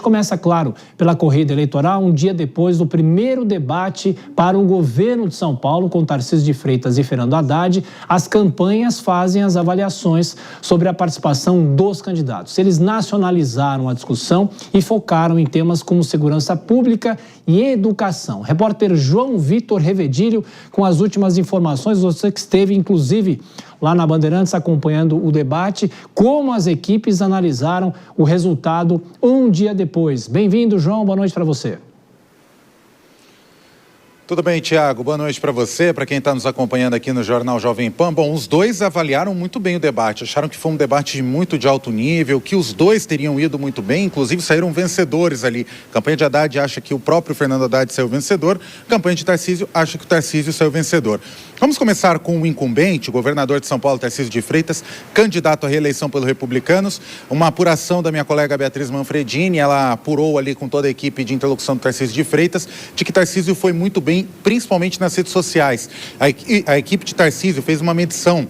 Começa, claro, pela corrida eleitoral, um dia depois do primeiro debate para o governo de São Paulo, com Tarcísio de Freitas e Fernando Haddad. As campanhas fazem as avaliações sobre a participação dos candidatos. Eles nacionalizaram a discussão e focaram em temas como segurança pública e educação. Repórter João Vitor Revedilho com as últimas informações, você que esteve, inclusive, lá na Bandeirantes acompanhando o debate, como as equipes analisaram o resultado um dia depois. Bem-vindo, João, boa noite para você. Tudo bem, Tiago? Boa noite para você, para quem está nos acompanhando aqui no Jornal Jovem Pan. Bom, os dois avaliaram muito bem o debate, acharam que foi um debate muito de alto nível, que os dois teriam ido muito bem, inclusive saíram vencedores ali. A campanha de Haddad acha que o próprio Fernando Haddad saiu vencedor, a campanha de Tarcísio acha que o Tarcísio saiu vencedor. Vamos começar com o incumbente, o governador de São Paulo, Tarcísio de Freitas, candidato à reeleição pelos Republicanos. Uma apuração da minha colega Beatriz Manfredini, ela apurou ali com toda a equipe de interlocução do Tarcísio de Freitas, de que Tarcísio foi muito bem, principalmente nas redes sociais. A equipe de Tarcísio fez uma medição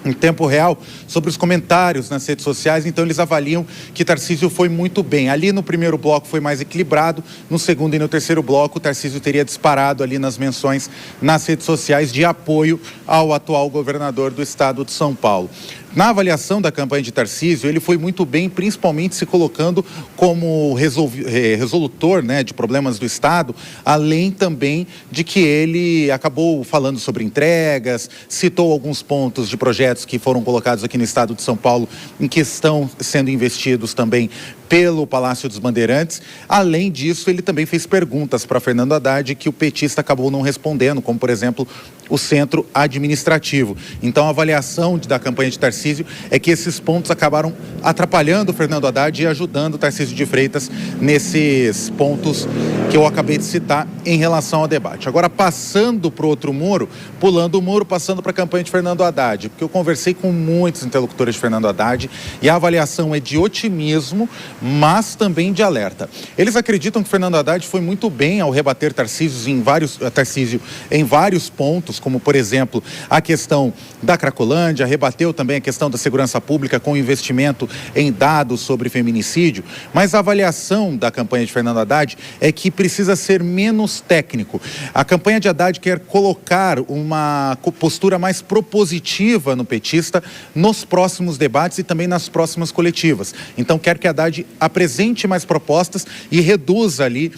em tempo real sobre os comentários nas redes sociais, então eles avaliam que Tarcísio foi muito bem. Ali no primeiro bloco foi mais equilibrado, no segundo e no terceiro bloco o Tarcísio teria disparado ali nas menções nas redes sociais de apoio ao atual governador do estado de São Paulo. Na avaliação da campanha de Tarcísio, ele foi muito bem, principalmente se colocando como resolutor, né, de problemas do Estado, além também de que ele acabou falando sobre entregas, citou alguns pontos de projetos que foram colocados aqui no Estado de São Paulo, em que estão sendo investidos também pelo Palácio dos Bandeirantes. Além disso, ele também fez perguntas para Fernando Haddad que o petista acabou não respondendo, como, por exemplo, o centro administrativo. Então, a avaliação da campanha de Tarcísio é que esses pontos acabaram atrapalhando o Fernando Haddad e ajudando o Tarcísio de Freitas nesses pontos que eu acabei de citar em relação ao debate. Agora, passando para o outro muro, pulando o muro, passando para a campanha de Fernando Haddad, porque eu conversei com muitos interlocutores de Fernando Haddad e a avaliação é de otimismo, mas também de alerta. Eles acreditam que Fernando Haddad foi muito bem ao rebater Tarcísio em vários pontos, como, por exemplo, a questão da Cracolândia, rebateu também a questão da segurança pública com investimento em dados sobre feminicídio, mas a avaliação da campanha de Fernando Haddad é que precisa ser menos técnico. A campanha de Haddad quer colocar uma postura mais propositiva no petista nos próximos debates e também nas próximas coletivas. Então, quer que Haddad apresente mais propostas e reduza ali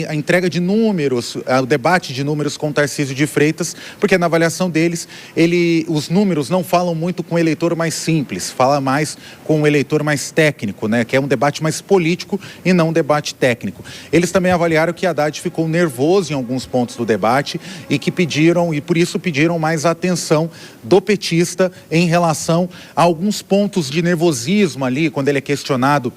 a entrega de números, o debate de números com Tarcísio de Freitas, porque na avaliação deles, os números não falam muito com o eleitor mais simples, fala mais com o eleitor mais técnico, né? Que é um debate mais político e não um debate técnico. Eles também avaliaram que Haddad ficou nervoso em alguns pontos do debate e por isso pediram mais atenção do petista em relação a alguns pontos de nervosismo ali, quando ele é questionado,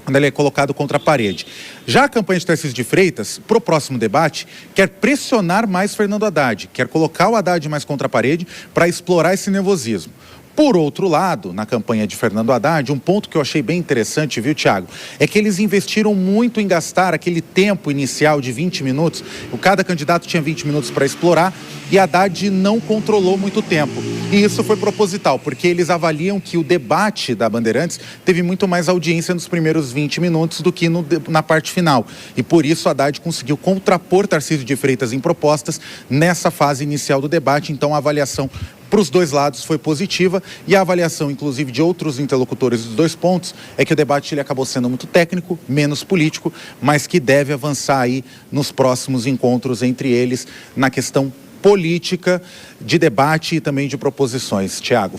quando ele é colocado contra a parede. Já a campanha de Tarcísio de Freitas, para o próximo debate, quer pressionar mais Fernando Haddad, quer colocar o Haddad mais contra a parede para explorar esse nervosismo. Por outro lado, na campanha de Fernando Haddad, um ponto que eu achei bem interessante, viu, Tiago, é que eles investiram muito em gastar aquele tempo inicial de 20 minutos. Cada candidato tinha 20 minutos para explorar e Haddad não controlou muito tempo. E isso foi proposital, porque eles avaliam que o debate da Bandeirantes teve muito mais audiência nos primeiros 20 minutos do que na parte final. E por isso Haddad conseguiu contrapor Tarcísio de Freitas em propostas nessa fase inicial do debate. Então a avaliação para os dois lados foi positiva e a avaliação, inclusive, de outros interlocutores dos dois pontos é que o debate ele acabou sendo muito técnico, menos político, mas que deve avançar aí nos próximos encontros entre eles na questão política, de debate e também de proposições. Tiago.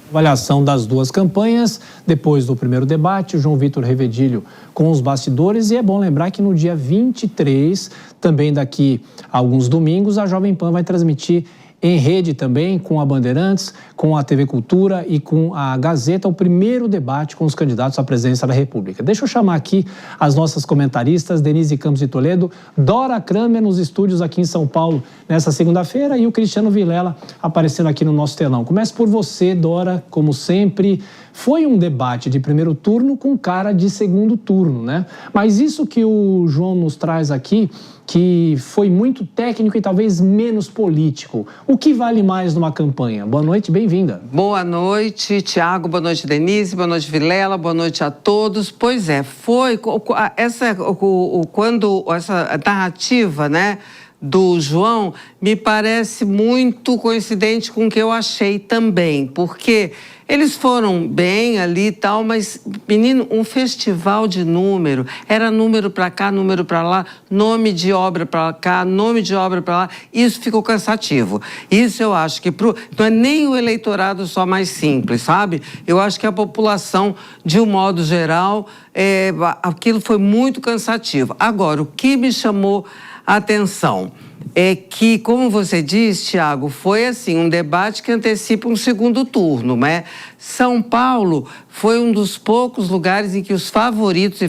Avaliação das duas campanhas, depois do primeiro debate, o João Vitor Revedilho com os bastidores, e é bom lembrar que no dia 23, também daqui a alguns domingos, a Jovem Pan vai transmitir em rede também, com a Bandeirantes, com a TV Cultura e com a Gazeta, o primeiro debate com os candidatos à presidência da República. Deixa eu chamar aqui as nossas comentaristas, Denise Campos de Toledo, Dora Kramer nos estúdios aqui em São Paulo nessa segunda-feira e o Cristiano Vilela aparecendo aqui no nosso telão. Começo por você, Dora, como sempre. foi um debate de primeiro turno com cara de segundo turno, né? Mas isso que o João nos traz aqui, que foi muito técnico e talvez menos político. O que vale mais numa campanha? Boa noite, bem-vinda. Boa noite, Tiago, boa noite, Denise, boa noite, Vilela, boa noite a todos. Pois é, quando essa narrativa, né, do João, me parece muito coincidente com o que eu achei também, porque eles foram bem ali e tal, mas, menino, um festival de número, era número para cá, número para lá, nome de obra para cá, nome de obra para lá, isso ficou cansativo. Isso eu acho que não é nem o eleitorado só mais simples, sabe? Eu acho que a população, de um modo geral, aquilo foi muito cansativo. Agora, o que me chamou a atenção é que, como você disse, Tiago, foi assim, um debate que antecipa um segundo turno, né? São Paulo foi um dos poucos lugares em que os favoritos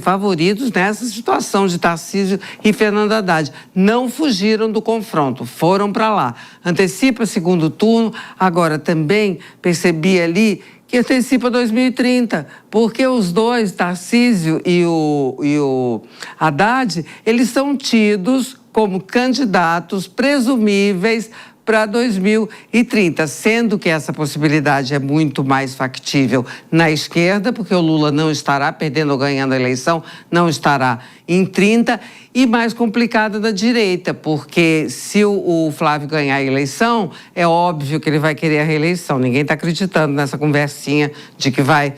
nessa situação de Tarcísio e Fernando Haddad não fugiram do confronto, foram para lá. Antecipa segundo turno, agora também percebi ali que antecipa 2030, porque os dois, Tarcísio e o Haddad, eles são tidos como candidatos presumíveis para 2030, sendo que essa possibilidade é muito mais factível na esquerda, porque o Lula não estará perdendo ou ganhando a eleição, não estará em 30, e mais complicada da direita, porque se o Flávio ganhar a eleição, é óbvio que ele vai querer a reeleição. Ninguém está acreditando nessa conversinha de que vai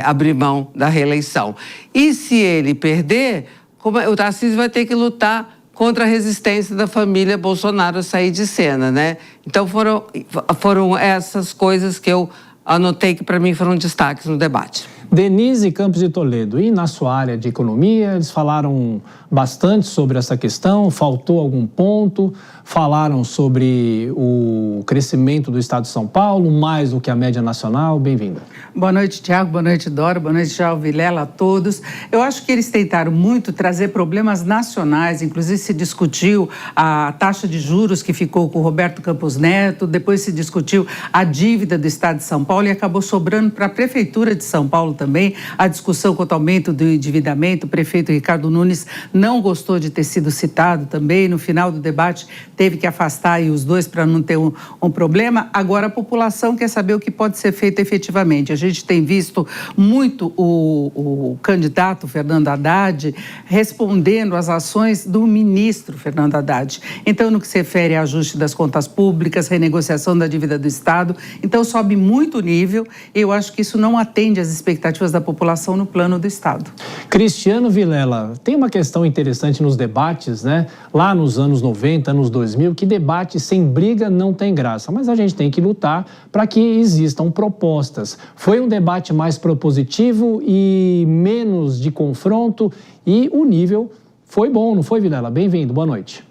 abrir mão da reeleição. E se ele perder, o Tarcísio vai ter que lutar contra a resistência da família Bolsonaro a sair de cena, né? Então foram essas coisas que eu anotei que para mim foram destaques no debate. Denise Campos de Toledo, e na sua área de economia, eles falaram bastante sobre essa questão, faltou algum ponto, falaram sobre o crescimento do estado de São Paulo, mais do que a média nacional. Bem-vinda. Boa noite, Tiago, boa noite, Dora, boa noite, João, Vilela, a todos. Eu acho que eles tentaram muito trazer problemas nacionais, inclusive se discutiu a taxa de juros que ficou com o Roberto Campos Neto, depois se discutiu a dívida do estado de São Paulo e acabou sobrando para a Prefeitura de São Paulo também a discussão quanto ao aumento do endividamento. O prefeito Ricardo Nunes não gostou de ter sido citado também. No final do debate, teve que afastar aí os dois para não ter um problema. Agora, a população quer saber o que pode ser feito efetivamente. A gente tem visto muito o candidato Fernando Haddad respondendo às ações do ministro Fernando Haddad. Então, no que se refere a ajuste das contas públicas, renegociação da dívida do Estado, então sobe muito o nível. Eu acho que isso não atende às expectativas da população no plano do Estado. Cristiano Vilela, tem uma questão interessante nos debates, né? Lá nos anos 90, anos 2000, que debate sem briga não tem graça, mas a gente tem que lutar para que existam propostas. Foi um debate mais propositivo e menos de confronto, e o nível foi bom, não foi, Vilela? Bem-vindo, boa noite.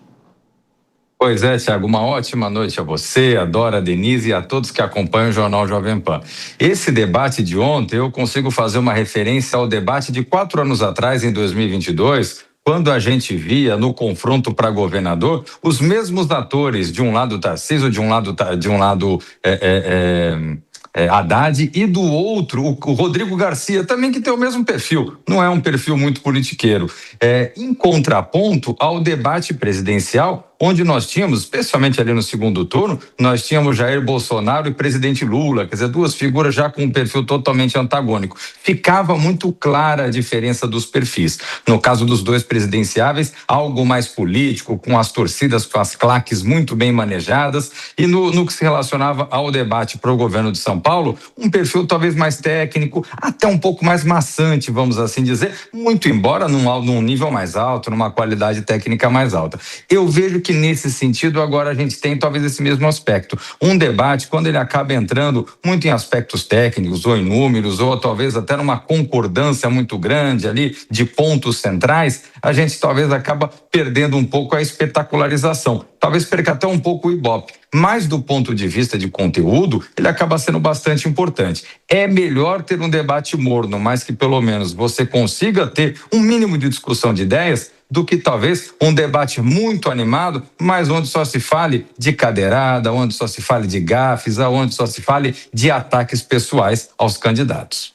Pois é, Tiago, uma ótima noite a você, a Dora, a Denise e a todos que acompanham o Jornal Jovem Pan. Esse debate de ontem, eu consigo fazer uma referência ao debate de 4 anos atrás, em 2022, quando a gente via no confronto para governador os mesmos atores, de um lado Tarcísio, de um lado Haddad, e do outro o Rodrigo Garcia, também, que tem o mesmo perfil, não é um perfil muito politiqueiro, em contraponto ao debate presidencial, onde nós tínhamos, especialmente ali no segundo turno, nós tínhamos Jair Bolsonaro e presidente Lula, quer dizer, duas figuras já com um perfil totalmente antagônico. Ficava muito clara a diferença dos perfis. No caso dos dois presidenciáveis, algo mais político, com as torcidas, com as claques muito bem manejadas, e no que se relacionava ao debate para o governo de São Paulo, um perfil talvez mais técnico, até um pouco mais maçante, vamos assim dizer, muito embora num nível mais alto, numa qualidade técnica mais alta. Eu vejo que nesse sentido agora a gente tem talvez esse mesmo aspecto. Um debate, quando ele acaba entrando muito em aspectos técnicos ou em números, ou talvez até numa concordância muito grande ali de pontos centrais, a gente talvez acaba perdendo um pouco a espetacularização. Talvez perca até um pouco o ibope. Mas do ponto de vista de conteúdo, ele acaba sendo bastante importante. É melhor ter um debate morno, mas que pelo menos você consiga ter um mínimo de discussão de ideias, do que talvez um debate muito animado, mas onde só se fale de cadeirada, onde só se fale de gafes, onde só se fale de ataques pessoais aos candidatos.